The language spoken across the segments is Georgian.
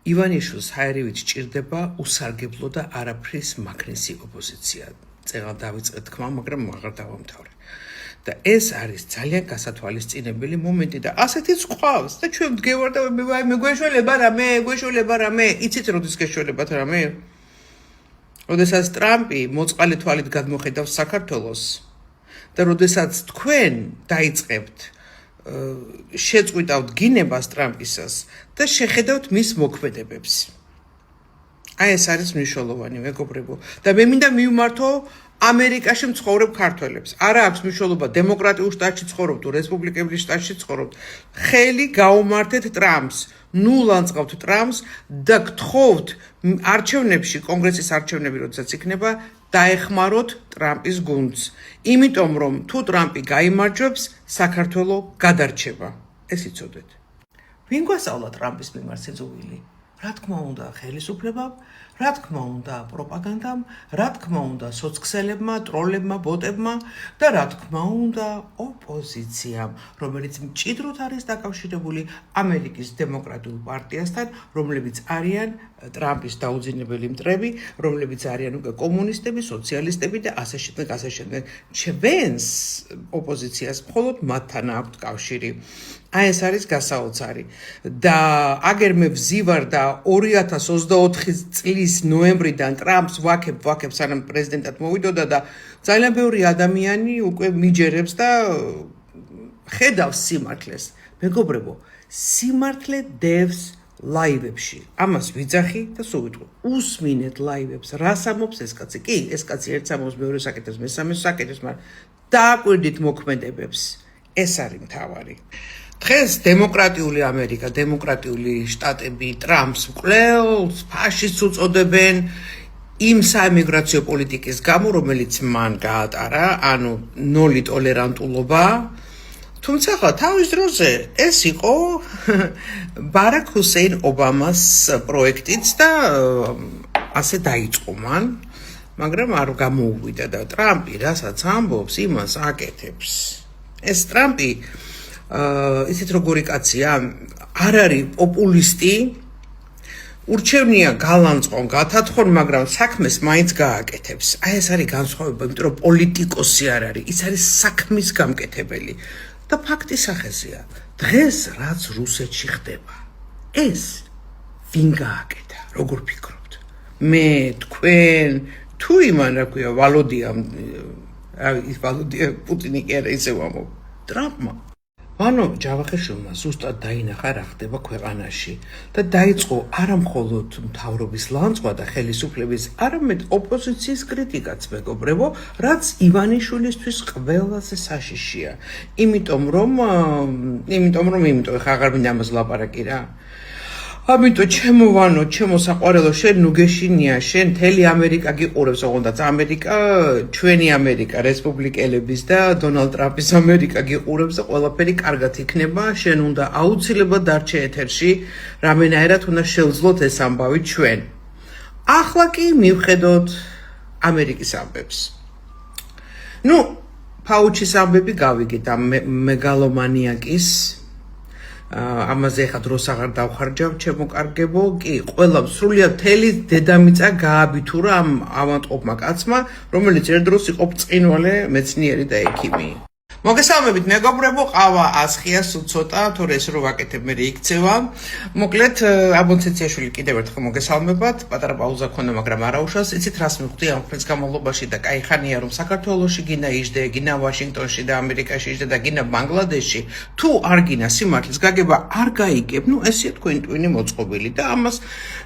ივანიშვილს ჰაერივით ჭირდება უსარგებლო და არაფრის მაგნისი ოპოზიცია. წეღან დავიწყე თქმა, მაგრამ აღარ დავამთავრე. და ეს არის ძალიან გასათვალისწინებელი მომენტი და ასეთიც ყავს და ჩვენ ვდგევარ და მე გვეშველება რამე, იცით როდის გეშველებათ რამე? როდესაც ტრამპი მოწყალე თვალით გადმოხედავს საქართველოს და როდესაც თქვენ დაიწყებთ შეწყვიტავთ გინებას ტრამპისას და შეხედავთ მის მოქმედებებს. აი ეს არის მნიშვნელოვანი მეგობრებო და მე მინდა მივმართო ამერიკაში მცხოვრებ ქართველებს. არა აქვს მნიშვნელობა დემოკრატიულ შტატში ცხოვრობ თუ რესპუბლიკების შტატში ცხოვრობ. ხელი გაუმართეთ ტრამპს, ნულანწყავთ ტრამპს და გთხოვთ არჩევნებში, კონგრესის არჩევნები როდესაც იქნება, დაეხმაროთ ტრამპის გუნდს. იმიტომ რომ თუ ტრამპი გაიმარჯვებს, საქართველო გადარჩება. ეს იცოდეთ. ვინ გვასწავლა ტრამპის მიმართ სიძულვილი? რა თქმა უნდა, ხელისუფლებამ, რა თქმა უნდა, პროპაგანდამ, რა თქმა უნდა, სოცქსელებმა, ტროლებმა, ბოტებმა და რა თქმა უნდა, ოპოზიციამ, რომელიც მჭიდროდ არის დაკავშირებული ამერიკის დემოკრატიულ პარტიასთან, რომლებიც არიან ტრამპის დაუძინებელი მტრები, რომლებიც არიან უკვე კომუნისტები, სოციალისტები და ასე შემდეგ. ჩვენს ოპოზიციას მხოლოდ მათთან აქვთ კავშირი. აი ეს არის გასაოცარი და აგერ მე ვზივარ და 2024 წლის ნოემბრიდან ტრამპს ვაქებ სანამ პრეზიდენტად მოვიდოდა და ძალიან ბევრი ადამიანი უკვე მიჯერებს და ხედავს სიმართლეს. მეგობრებო, სიმართლე დევს ლაივებში. ამას ვიძახი და სულ ვიტყვი. უსმინეთ ლაივებს, რას ამობს ეს კაცი? კი, ეს კაცი ერთს ამობს, მეორეს აკეთებს, მესამეს აკეთებს, მაგრამ დააკვირდით მოქმედებებს. ეს არის მთავარი. დღეს დემოკრატიული ამერიკა, დემოკრატიული შტატები ტრამპს მკვლელს, ფაშისტს უწოდებენ იმ საემიგრაციო პოლიტიკის გამო, რომელიც მან გაატარა, ანუ ნოლი ტოლერანტულობა. თუმცა თავის დროზე ეს იყო ბარაკ ჰუსეინ ობამას პროექტიც და ასე დაიწყო მან, მაგრამ არ გამოუვიდა და ტრამპი რასაც ამბობს, იმას აკეთებს. ეს ტრამპი ისეთ როგორი კაცია, არ არის პოპულისტი, ურჩევნია გალანწყონ, გათათხონ, მაგრამ საქმეს მაინც გააკეთებს. აი ეს არის განსხვავება, იმიტომ რომ პოლიტიკოსი არ არის, ის არის საქმის გამკეთებელი. და ფაქტი სახეზეა. დღეს რაც რუსეთში ხდება, ეს ვინ გააკეთა? როგორ ფიქრობთ? მე, თქვენ, თუ იმან რა ქვია, ვალოდია პუტინი კი არა ისე ვამბობ, ტრამპმა. ვანო ჯავახიშვილმა ზუსტად დაინახა რა ხდება ქვეყანაში და დაიწყო არა მხოლოდ მთავრობის ლანძღვა და ხელისუფლების, არამედ ოპოზიციის კრიტიკაც, მეგობრებო, რაც ივანიშვილისთვის ყველაზე საშიშია. იმიტომ რომ ახლა აღარ მინდა ამას ლაპარაკი რა. ამიტომ ჩემო ვანო, ჩემო საყვარელო, შენ ნუ გეშინია, შენ მთელი ამერიკა გიყურებს, ოღონდაც ამერიკა, ჩვენი ამერიკა, რესპუბლიკელების და დონალდ ტრამპის ამერიკა გიყურებს და ყველაფერი კარგად იქნება, შენ უნდა აუცილებლად დარჩე ეთერში, რამენაერად უნდა შევძლოთ ეს ამბავი ჩვენ. ახლა კი მივხედოთ ამერიკის ამბებს. ნუ, ფაუჩის ამბები გავიგეთ ამ მეგალომანიაკის ამაზე ახლა დროს აღარ დავხარჯავ, ჩემო კარგებო, კი, ყველა სრულიად მთელი დედამიწა გააბითურა ამ ავადმყოფმა კაცმა, რომელიც ერთ დროს იყო ბრწყინვალე მეცნიერი და ექიმი. მოგესალმებით, მეგობრებო, ყავა ასხია, სულ ცოტა, თორე ეს რო ვაკეთებ, მე იქცევა. მოკლედ, აბონცეციაშვილი კიდევ ერთხელ მოგესალმებათ, პატარა პაუზა ქონდა, მაგრამ არა უშავს. იცით რას მივხვდი ამ ხნის განმავლობაში და კაი ხანია რომ საქართველოში გინა იჯდე, გინა ვაშინგტონში და ამერიკაში იჯდე და გინა ბანგლადეშში, თუ არ გინა სიმართლის გაგება არ გაიგებ, ნუ ესეა თქვენი ტვინი მოწყობილი და ამას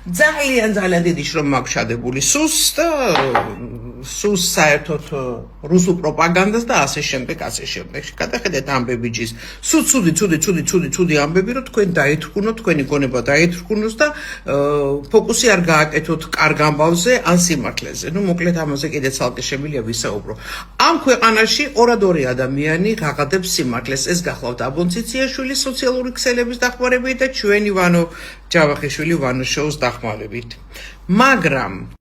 ძალიან დიდი შრომა მაქვს ჩადებული სუს და სუს საერთოდ რუსულ პროპაგანდას და ასე შემდეგ. გადახედეთ ამბები ჯის. სულ ცუდი ამბები, რომ თქვენ დაეთრგუნოთ, თქვენი გონება დაეთრგუნოს და ფოკუსი არ გააკეთოთ კარგ ამბავზე ან სიმართლეზე. ნუ მოკლედ ამაზე კიდე ცალკე შემიძლია ვისაუბრო. ამ ქვეყანაში ორადორი ადამიანი ღაღადებს სიმართლეს. ეს გახლავთ აბონციციაშვილი სოციალური ქსელების დახმარებით და ჩვენი ვანო ჯავახიშვილი ვანო შოუს დახმარებით. მაგრამ